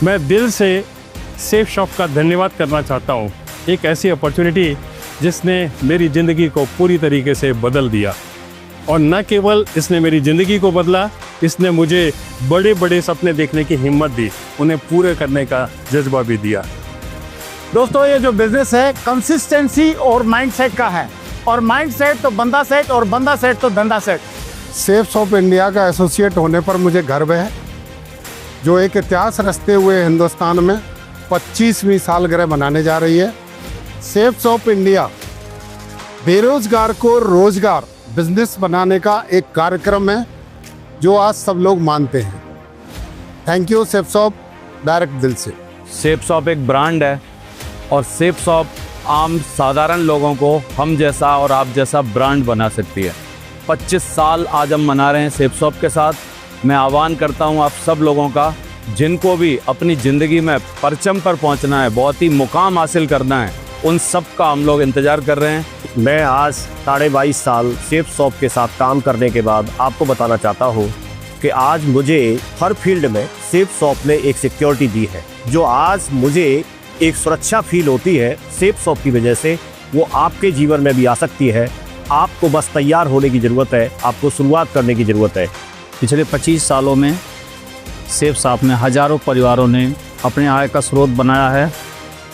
मैं दिल से सेफ शॉप का धन्यवाद करना चाहता हूँ। एक ऐसी अपॉर्चुनिटी जिसने मेरी ज़िंदगी को पूरी तरीके से बदल दिया, और न केवल इसने मेरी ज़िंदगी को बदला, इसने मुझे बड़े बड़े सपने देखने की हिम्मत दी, उन्हें पूरे करने का जज्बा भी दिया। दोस्तों, ये जो बिजनेस है कंसिस्टेंसी और माइंडसेट का है, और माइंडसेट तो बंदा सेट, और बंदा सेट तो धंधा सेट। सेफ शॉप इंडिया का एसोसिएट होने पर मुझे गर्व है, जो एक इतिहास रचते हुए हिंदुस्तान में 25वीं सालगिरह मनाने जा रही है। सेफ शॉप इंडिया बेरोजगार को रोजगार बिजनेस बनाने का एक कार्यक्रम है, जो आज सब लोग मानते हैं। Thank you safe shop, direct दिल से। सेफ शॉप एक ब्रांड है, और सेफ शॉप आम साधारण लोगों को हम जैसा और आप जैसा ब्रांड बना सकती है। 25 साल आज हम मना रहे हैं सेफ शॉप के साथ। मैं आह्वान करता हूं आप सब लोगों का, जिनको भी अपनी ज़िंदगी में परचम पर पहुंचना है, बहुत ही मुकाम हासिल करना है, उन सब का हम लोग इंतज़ार कर रहे हैं। मैं आज 22.5 साल सेफ शॉप के साथ काम करने के बाद आपको बताना चाहता हूँ कि आज मुझे हर फील्ड में सेफ शॉप ने एक सिक्योरिटी दी है। जो आज मुझे एक सुरक्षा फील होती है सेफ शॉप की वजह से, वो आपके जीवन में भी आ सकती है। आपको बस तैयार होने की ज़रूरत है, आपको शुरुआत करने की ज़रूरत है। पिछले 25 सालों में सेफ शॉप में हज़ारों परिवारों ने अपने आय का स्रोत बनाया है।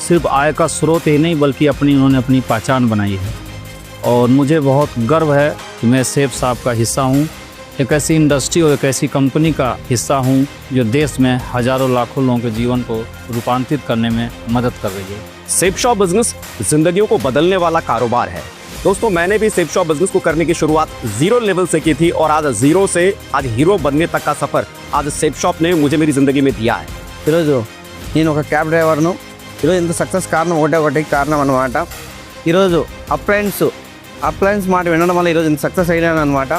सिर्फ आय का स्रोत ही नहीं, बल्कि उन्होंने अपनी पहचान बनाई है, और मुझे बहुत गर्व है कि मैं सेफ शॉप का हिस्सा हूँ। एक ऐसी इंडस्ट्री और एक ऐसी कंपनी का हिस्सा हूँ जो देश में हज़ारों लाखों लोगों के जीवन को रूपांतरित करने में मदद कर रही है। सेफ शॉप बिजनेस जिंदगियों को बदलने वाला कारोबार है। दोस्तों, मैंने भी सेफ शॉप बिजनेस को करने की शुरुआत 0 लेवल से की थी, और आज 0 से आज हीरो बनने तक का सफर आज सेफ शॉप ने मुझे मेरी जिंदगी में दिया है। ఈరోజు నేను ఒక క్యాబ్ డ్రైవర్ను. ఈరోజు ఇంత సక్సెస్ కారణం ఒకటి కారణం అనమాట. ఈరోజు అప్లయన్స్ మాట వినడం వల్ల ఈరోజు ఇంత సక్సెస్ అయ్యాను అనమాట.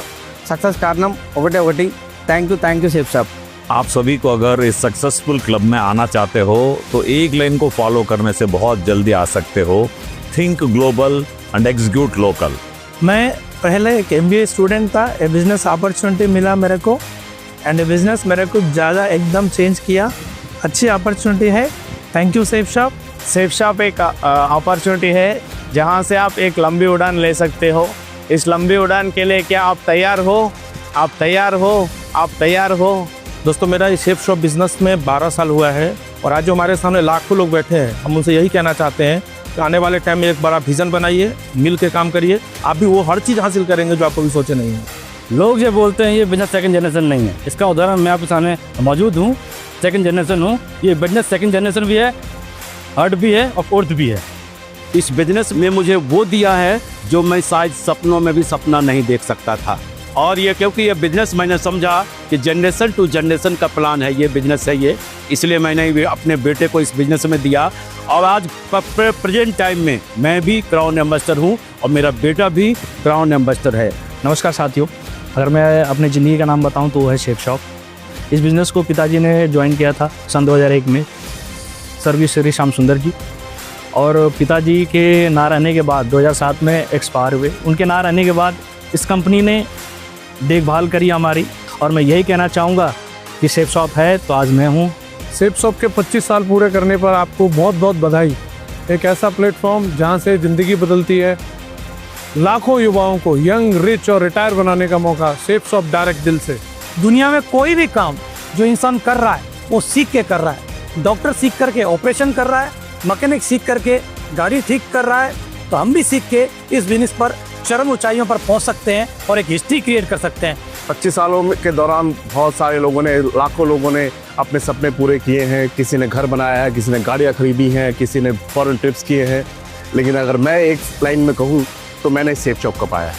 సక్సెస్ కారణం ఒకటి. Thank you safe shop. आप सभी को अगर इस सक्सेसफुल क्लब में आना चाहते हो तो एक लाइन को फॉलो करने से बहुत जल्दी आ सकते हो। Think global and execute local. मैं पहले एक MBA स्टूडेंट था, ए बिज़नेस अपॉर्चुनिटी मिला मेरे को, एंड बिज़नेस मेरे को ज़्यादा एकदम चेंज किया। अच्छी अपॉर्चुनिटी है। Thank you safe shop. Safe shop एक अपॉर्चुनिटी है जहां से आप एक लंबी उड़ान ले सकते हो। इस लंबी उड़ान के लिए क्या आप तैयार हो? आप तैयार हो? आप तैयार हो? दोस्तों, मेरा इस सेफ शॉप बिज़नेस में 12 साल हुआ है, और आज जो हमारे सामने लाखों लोग बैठे हैं, हम उनसे यही कहना चाहते हैं कि आने वाले टाइम में एक बड़ा विज़न बनाइए, मिल के काम करिए, आप भी वो हर चीज़ हासिल करेंगे जो आप कभी सोचे नहीं है। लोग जो बोलते हैं ये बिजनेस सेकंड जनरेशन नहीं है, इसका उदाहरण मैं आपके सामने मौजूद हूँ। सेकंड जनरेशन हूँ। ये बिजनेस सेकंड जनरेशन भी है, थर्ड भी है और फोर्थ भी है। इस बिजनेस में मुझे वो दिया है जो मैं शायद सपनों में भी सपना नहीं देख सकता था, और ये क्योंकि ये बिजनेस मैंने समझा कि जनरेशन टू जनरेशन का प्लान है, ये बिजनेस है ये, इसलिए मैंने भी अपने बेटे को इस बिजनेस में दिया। और आज प्रेजेंट टाइम में मैं भी क्राउन एम्बेसडर हूँ, और मेरा बेटा भी क्राउन एम्बेसडर है। नमस्कार साथियों, अगर मैं अपनी ज़िंदगी का नाम बताऊं तो वो है सेफ शॉप। इस बिज़नेस को पिताजी ने ज्वाइन किया था सन 2001 में, सर्विस श्री श्याम सुंदर जी, और पिताजी के ना रहने के बाद 2007 में एक्सपायर हुए। उनके ना रहने के बाद इस कंपनी ने देखभाल करी हमारी, और मैं यही कहना चाहूँगा कि सेफ शॉप है तो आज मैं हूँ। सेफ शॉप के 25 साल पूरे करने पर आपको बहुत बहुत बधाई। एक ऐसा प्लेटफॉर्म जहां से ज़िंदगी बदलती है, लाखों युवाओं को यंग, रिच और रिटायर बनाने का मौका। सेफ शॉप, डायरेक्ट दिल से। दुनिया में कोई भी काम जो इंसान कर रहा है वो सीख के कर रहा है। डॉक्टर सीख करके ऑपरेशन कर रहा है, मैकेनिक सीख करके गाड़ी ठीक कर रहा है, तो हम भी सीख के इस बिजनेस पर चरम ऊंचाइयों पर पहुंच सकते हैं और एक हिस्ट्री क्रिएट कर सकते हैं। 25 सालों के दौरान बहुत सारे लोगों ने, लाखों लोगों ने अपने सपने पूरे किए हैं। किसी ने घर बनाया है, किसी ने गाड़ियाँ खरीदी हैं, किसी ने फॉरेन ट्रिप्स किए हैं। लेकिन अगर मैं एक लाइन में कहूँ तो मैंने सेफ शॉप को पाया है।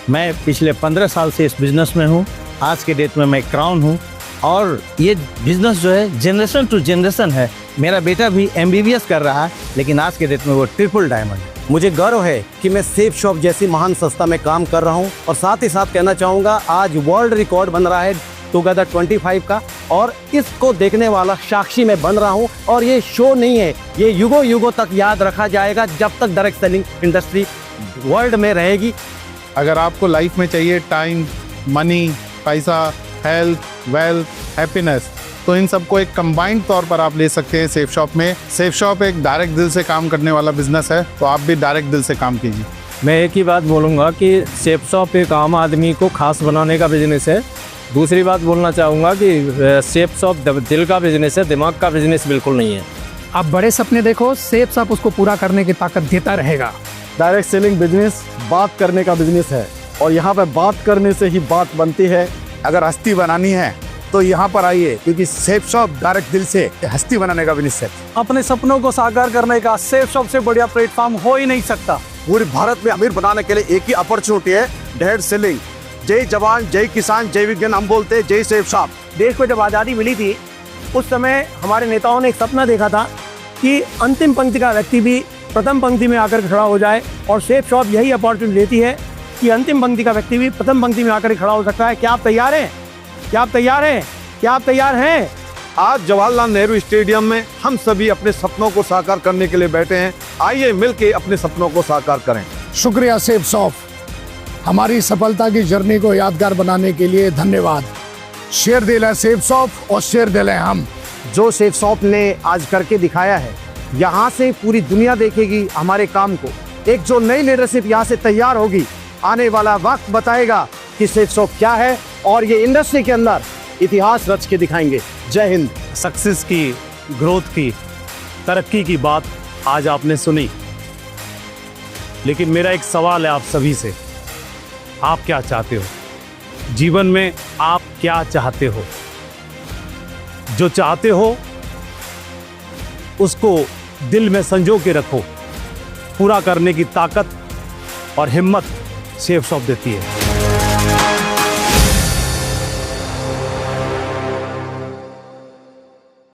मैं पिछले 15 साल से इस बिज़नेस में हूँ। आज के डेट में मैं क्राउन हूँ, और ये बिज़नेस जो है जनरेशन टू जनरेशन है। मेरा बेटा भी MBBS कर रहा है, लेकिन आज के डेट में वो ट्रिपल डायमंड है। मुझे गर्व है कि मैं सेफ शॉप जैसी महान संस्था में काम कर रहा हूँ, और साथ ही साथ कहना चाहूँगा आज वर्ल्ड रिकॉर्ड बन रहा है टुगेदर 25 का, और इसको देखने वाला साक्षी में बन रहा हूँ। और ये शो नहीं है, ये युगों युगों तक याद रखा जाएगा जब तक डायरेक्ट सेलिंग इंडस्ट्री वर्ल्ड में रहेगी। अगर आपको लाइफ में चाहिए टाइम, मनी, पैसा, हेल्थ, वेल्थ, हैप्पीनेस, तो इन सबको एक कंबाइंड तौर पर आप ले सकते हैं सेफ शॉप में। सेफ शॉप एक डायरेक्ट दिल से काम करने वाला बिजनेस है, तो आप भी डायरेक्ट दिल से काम कीजिए। मैं एक ही बात बोलूँगा कि सेफ शॉप एक आम आदमी को खास बनाने का बिजनेस है। दूसरी बात बोलना चाहूँगा कि सेफ शॉप दिल का बिजनेस है, दिमाग का बिजनेस बिल्कुल नहीं है। आप बड़े सपने देखो, सेफ शॉप उसको पूरा करने की ताकत देता रहेगा। डायरेक्ट सेलिंग बिजनेस बात करने का बिजनेस है और यहाँ पर बात करने से ही बात बनती है। अगर हस्ती बनानी है तो यहाँ पर आइए, क्योंकि सेफ शॉप डायरेक्ट दिल से हस्ती बनाने का बिजनेस है। अपने सपनों को साकार करने का सेफ शॉप से बढ़िया प्लेटफॉर्म हो ही नहीं सकता। पूरे भारत में अमीर बनाने के लिए एक ही अपॉर्चुनिटी है, डायरेक्ट सेलिंग। जय जवान, जय किसान, जय विज्ञान हम बोलते हैं, जय सेफ शॉप। देश को जब आज़ादी मिली थी उस समय हमारे नेताओं ने एक सपना देखा था कि अंतिम पंक्ति का व्यक्ति भी प्रथम पंक्ति में आकर खड़ा हो जाए, और सेफ शॉप यही अपॉर्चुनिटी देती है कि अंतिम पंक्ति का व्यक्ति भी प्रथम पंक्ति में आकर खड़ा हो सकता है। क्या आप तैयार हैं? क्या आप तैयार हैं? क्या आप तैयार हैं? आज जवाहरलाल नेहरू स्टेडियम में हम सभी अपने सपनों को साकार करने के लिए बैठे हैं। आइए मिलके अपने सपनों को साकार करें। शुक्रिया सेफ शॉप, हमारी सफलता की जर्नी को यादगार बनाने के लिए धन्यवाद। शेर दिल है सेफ शॉप और शेर दिल है हम। जो सेफ शॉप ने आज करके दिखाया है, यहाँ से पूरी दुनिया देखेगी हमारे काम को। एक जो नई लीडरशिप यहाँ से तैयार होगी, आने वाला वक्त बताएगा कि सेफ शॉप क्या है, और ये इंडस्ट्री के अंदर इतिहास रच के दिखाएंगे। जय हिंद। सक्सेस की, ग्रोथ की, तरक्की की बात आज आपने सुनी, लेकिन मेरा एक सवाल है आप सभी से, आप क्या चाहते हो जीवन में? आप क्या चाहते हो? जो चाहते हो उसको दिल में संजो के रखो। पूरा करने की ताकत और हिम्मत सेफ शॉप देती है।